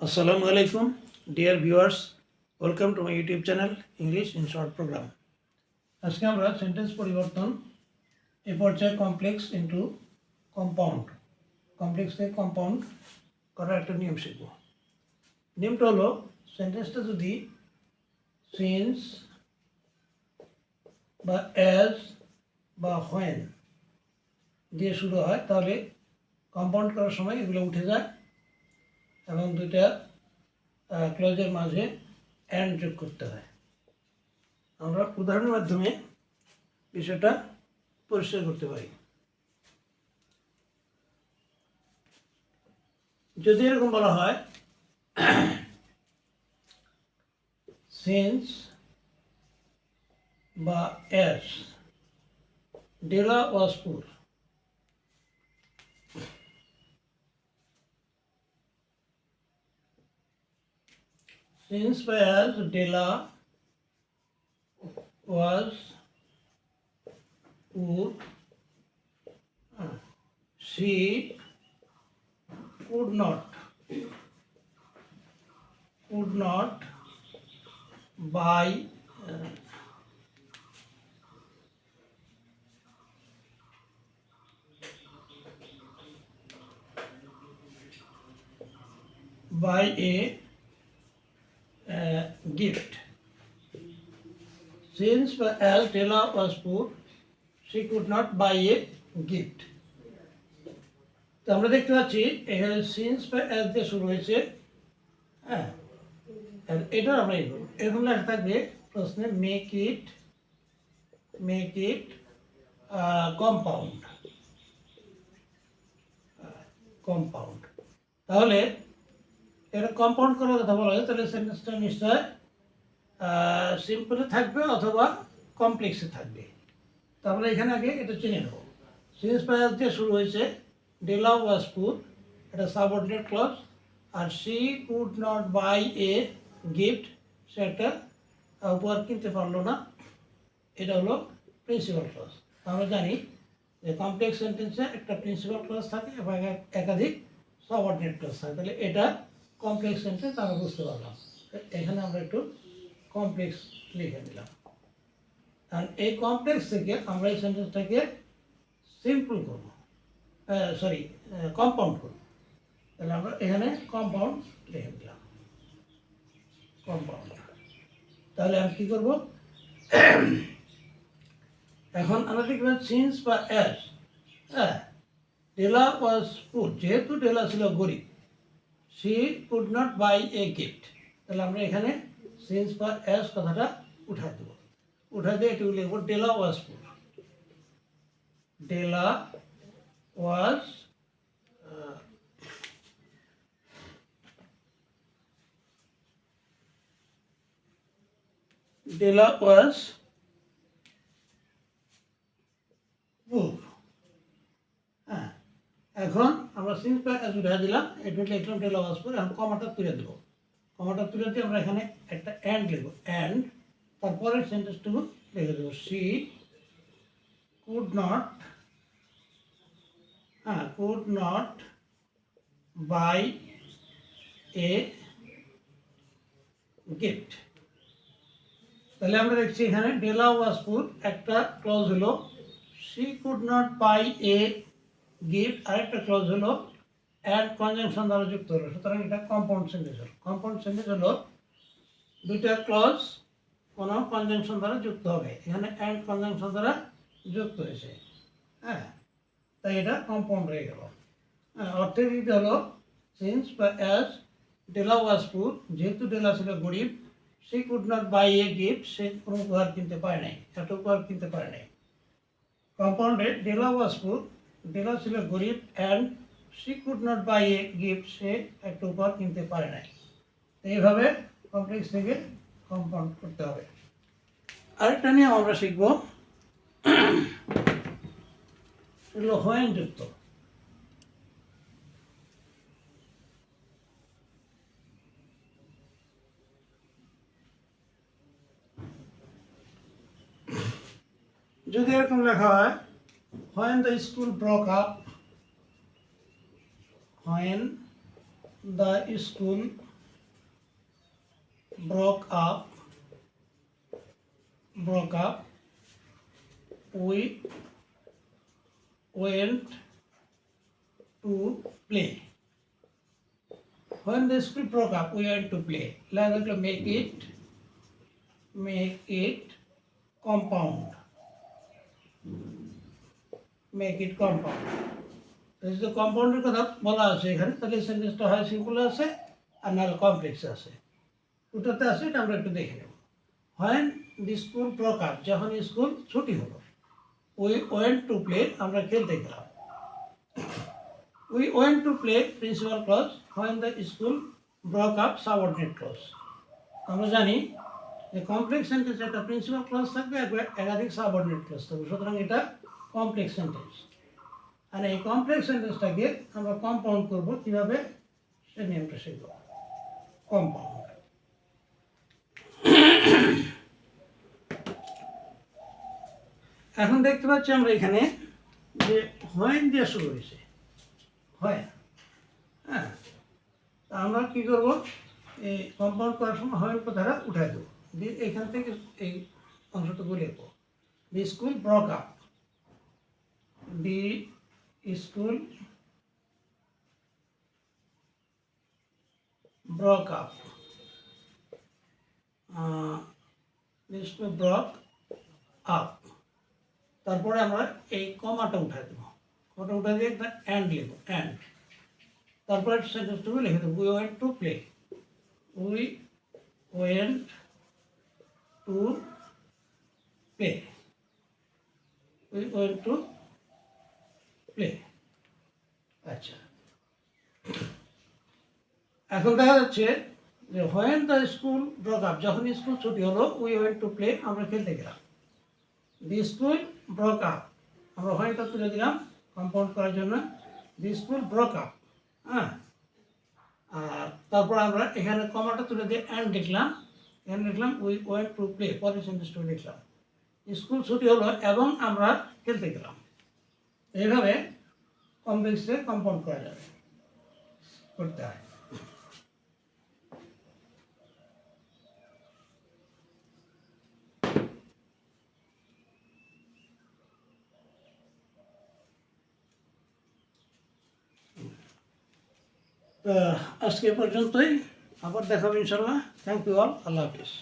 Assalamu alaikum, dear viewers. Welcome to my YouTube channel English in Short Program. আজকে আমরা sentence পরিবর্তন এ পর্যায়ে complex into compound থেকে compound করার একটা নিয়ম শিখব। নিয়মটা হলো সেন্টেন্সটা যদি সিন্স বা অ্যাজ বা হোয়েন দিয়ে শুরু হয় তাহলে কম্পাউন্ড করার সময় এগুলো উঠে যায় এবং দুইটা ক্লজের মাঝে অ্যান্ড যোগ করতে হয়। আমরা উদাহরণের মাধ্যমে বিষয়টা পরিষ্কার করতে পারি। যদি এরকম বলা হয় সিন্স বা অ্যাজ ডেলা ওয়াজ পুর, since by as Della was poor, she could not buy a gift. Since as Della was poor, she could not buy a gift. তো আমরা দেখতে পাচ্ছি এখানে সিন্স বা অ্যাজ দিয়ে শুরু হয়েছে। হ্যাঁ, এটা আমরা এরকম লেখা থাকবে প্রশ্নে মেক ইট কম্পাউন্ড। তাহলে এটা কম্পাউন্ড করার কথা বলা হয়, তাহলে সেন্টেন্সটা নিশ্চয় সিম্পলে থাকবে অথবা কমপ্লেক্সে থাকবে। তাহলে এখানে আগে এটা চিনে নেব। সিন্স বাই অ্যাজ দিয়ে শুরু হয়েছে, ডেলা ওয়াজ পুর, এটা সাবঅর্ডিনেট ক্লজ, আর she could not buy a gift, সে একটা উপহার কিনতে পারলো না, এটা হলো প্রিন্সিপাল ক্লজ। আমরা জানি যে কমপ্লেক্স সেন্টেন্সে একটা প্রিন্সিপাল ক্লজ থাকে এবং একাধিক সাবঅর্ডিনেট ক্লজ থাকে। তাহলে এটা কমপ্লেক্স সেন্টেন্স আমরা বুঝতে পারলাম। এখানে আমরা একটু কমপ্লেক্স লিখে নিলাম, আর এই কমপ্লেক্স থেকে আমরা এই সেন্টেন্সটাকে সিম্পল করব, কম্পাউন্ড করব। তাহলে আমরা এখানে কম্পাউন্ড লিখে দিলাম, কম্পাউন্ড। তাহলে আমি কী করব, এখন আমরা দেখবেন সিন্স বা অ্যাজ, হ্যাঁ, ডেলা ওয়াজ পুর, যেহেতু ডেলা ছিল গরিব, she could not buy a gift, তাহলে আমরা এখানে সিন্স বা অ্যাজ কথাটা উঠাই দেব। উঠাই দিয়ে এটুকু লিখব ডেলা ওয়াজ পুর। ডেলা ওয়াজ পুর। হ্যাঁ, এখন আমরা সিন্স বা অ্যাজ উঠাই দিলাম, একটু লিখলাম ডেলা ওয়াজ পুর। এখন কমাটা তুলে দেব। কমাটা তুলে দিয়ে আমরা এখানে একটা অ্যান্ড লিখব, অ্যান্ড তারপরে সেন্টেন্সটুকু লিখে দেবো, she could not buy a gift. তাহলে আমরা দেখছি এখানে ডেলা ওয়াজ পুর একটা ক্লজ হলো, she could not buy a gift আরেকটা ক্লজ হলো, অ্যান্ড কনজাংশন দ্বারা যুক্ত হলো। সুতরাং এটা কম্পাউন্ড সেন্টেন্স হলো। কম্পাউন্ড সেন্টেন্স হলো দুইটা ক্লজ কোনো কনজাংশন দ্বারা যুক্ত হবে। এখানে অ্যান্ড কনজাংশন দ্বারা যুক্ত হয়েছে। হ্যাঁ, তাই এটা কম্পাউন্ড হয়ে গেল। হ্যাঁ, অর্থের দিকে হলো সিন্স বা অ্যাজ ডেলা ওয়াজ পুর, যেহেতু ডেলা ছিল গরিব, সে could not buy a gift, সে কোনো উপহার কিনতে পারে নাই, একটা উপহার কিনতে পারে নাই। কম্পাউন্ডে ডেলা ওয়াজ পুর, ডেলা ছিল গরিব, and she could not buy a gift, সে একটা উপহার কিনতে পারে নাই। এইভাবে কমপ্লেক্স থেকে কম্পাউন্ড করতে হবে। আরেকটা নিয়ে আমরা শিখব, এগুলো হোয়েন যুক্ত। যদি এরকম লেখা হয়, when the school broke up, when the school broke up, we went to play. When the school broke up, we went to play. Let's make it compound. Make it compound. যদি কম্পাউন্ডের কথা বলা আছে এখানে, তাহলে সেন্টেন্সটা হয় সিম্পল আছে আর নাহলে কমপ্লেক্স আছে। দুটোতে আছে, এটা আমরা একটু দেখে নেব। When the school broke up, যখন স্কুল ছুটি হলো, we went to play, আমরা খেলতে গেলাম। We went to play principal clause, when the school broke up subordinate clause. আমরা জানি যে কমপ্লেক্স সেন্টেন্স একটা প্রিন্সিপাল ক্লজ থাকবে, একাধিক সাবঅর্ডিনেট ক্লজ থাকবে, সুতরাং এটা কমপ্লেক্স সেন্টেন্স। আর এই কমপ্লেক্স সেন্টেন্সটাকে আমরা কম্পাউন্ড করব কিভাবে, সে নিয়মটা শিখব। কম্পাউন্ড, এখন দেখতে পাচ্ছি আমরা এখানে যে হোয়েন দিয়ে শুরু হয়েছে, হোয়েন। হ্যাঁ, আমরা কি করব, এই কম্পাউন্ড করার সময় হোয়েন কথাটা উঠাই দেবো, দিয়ে এখান থেকে এই অংশটুকু লিখবো। The school Brock up, the school Brock up, the school Brock up. তারপরে আমরা এই কমাটা উঠাই দেবো, কমাটা উঠাই দিয়ে একটা অ্যান্ড লিখবো, অ্যান্ড। তারপরে সেন্টেন্সটুকু লিখে দেবো, we went to play, we went to play, we went to play. আচ্ছা, এখন দেখা যাচ্ছে যে when the school Brock up, যখন স্কুল ছুটি হলো, উই ওয়েন্ট টু প্লে, আমরা খেলতে গেলাম। দি স্কুল ব্রক আপ, আমরা হোয়েনটা তুলে দিলাম কম্পাউন্ড করার জন্য, দি স্কুল ব্রক আপ। হ্যাঁ, আর তারপর আমরা এখানে কমাটা তুলে দিয়ে অ্যান্ড লিখলাম, এখানে লিখলাম উই ওয়েন্ট টু প্লে, পরের সেন্টেন্সটা লিখলাম, স্কুল ছুটি হলো এবং আমরা খেলতে গেলাম। এইভাবে কমপ্লেক্সে কম্পাউন্ড করা যাবে, করতে হয়। আজকে পর্যন্তই, আবার দেখাবো ইনশাল্লাহ। থ্যাংক ইউ অল, আল্লাহ হাফিজ।